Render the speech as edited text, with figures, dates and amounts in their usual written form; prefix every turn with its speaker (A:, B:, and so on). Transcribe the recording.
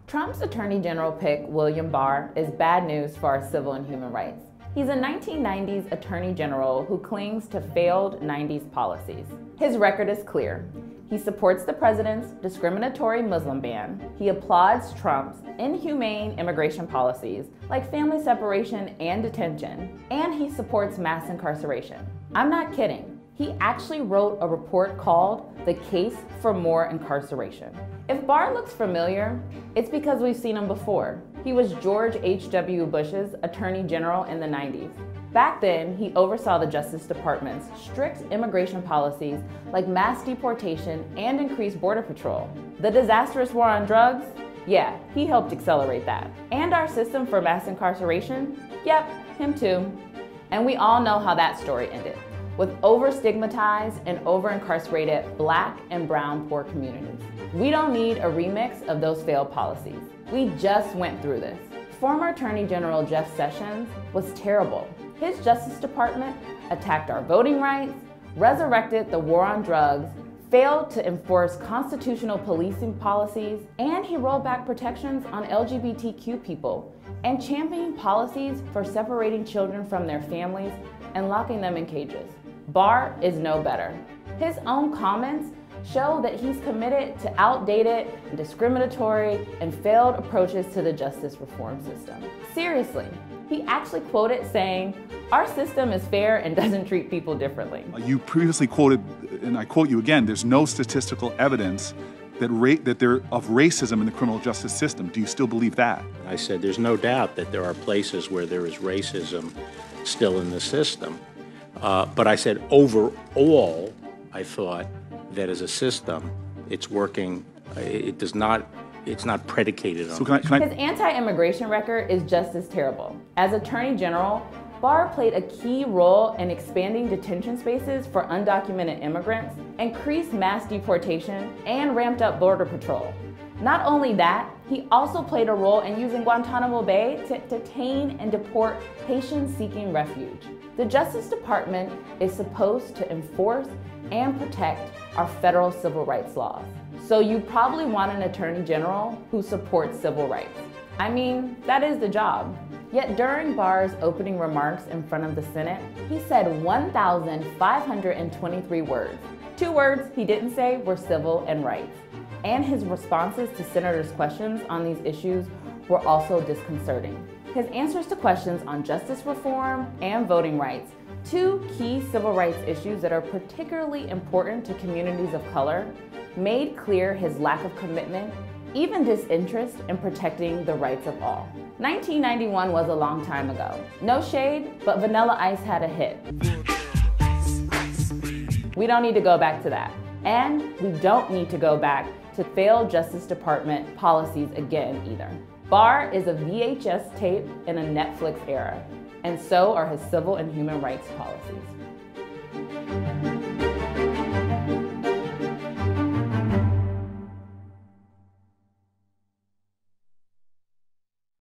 A: Trump's Attorney General pick, William Barr, is bad news for our civil and human rights. He's a 1990s Attorney General who clings to failed 90s policies. His record is clear. He supports the president's discriminatory Muslim ban. He applauds Trump's inhumane immigration policies like family separation and detention. And he supports mass incarceration. I'm not kidding. He actually wrote a report called The Case for More Incarceration. If Barr looks familiar, it's because we've seen him before. He was George H.W. Bush's Attorney General in the 90s. Back then, he oversaw the Justice Department's strict immigration policies like mass deportation and increased border patrol. The disastrous war on drugs? Yeah, he helped accelerate that. And our system for mass incarceration? Yep, him too. And we all know how that story ended, with over-stigmatized and over-incarcerated Black and brown poor communities. We don't need a remix of those failed policies. We just went through this. Former Attorney General Jeff Sessions was terrible. His Justice Department attacked our voting rights, resurrected the war on drugs, failed to enforce constitutional policing policies, and he rolled back protections on LGBTQ people and championed policies for separating children from their families and locking them in cages. Barr is no better. His own comments show that he's committed to outdated, discriminatory, and failed approaches to the justice reform system. Seriously, he actually quoted saying, "Our system is fair and doesn't treat people differently."
B: You previously quoted, and I quote you again, there's no statistical evidence that there of racism in the criminal justice system. Do you still believe that?
C: I said there's no doubt that there are places where there is racism still in the system. But I said overall, I thought that as a system, it's working, it's not predicated on.
B: So can I...
A: His anti-immigration record is just as terrible. As Attorney General, Barr played a key role in expanding detention spaces for undocumented immigrants, increased mass deportation, and ramped up border patrol. Not only that, he also played a role in using Guantanamo Bay to detain and deport Haitians seeking refuge. The Justice Department is supposed to enforce and protect our federal civil rights laws. So you probably want an Attorney General who supports civil rights. I mean, that is the job. Yet during Barr's opening remarks in front of the Senate, he said 1,523 words. 2 words he didn't say were civil and rights. And his responses to senators' questions on these issues were also disconcerting. His answers to questions on justice reform and voting rights, 2 key civil rights issues that are particularly important to communities of color, made clear his lack of commitment, even disinterest in protecting the rights of all. 1991 was a long time ago. No shade, but Vanilla Ice had a hit. We don't need to go back to that. And we don't need to go back to failed Justice Department policies again either. Barr is a VHS tape in a Netflix era, and so are his civil and human rights policies.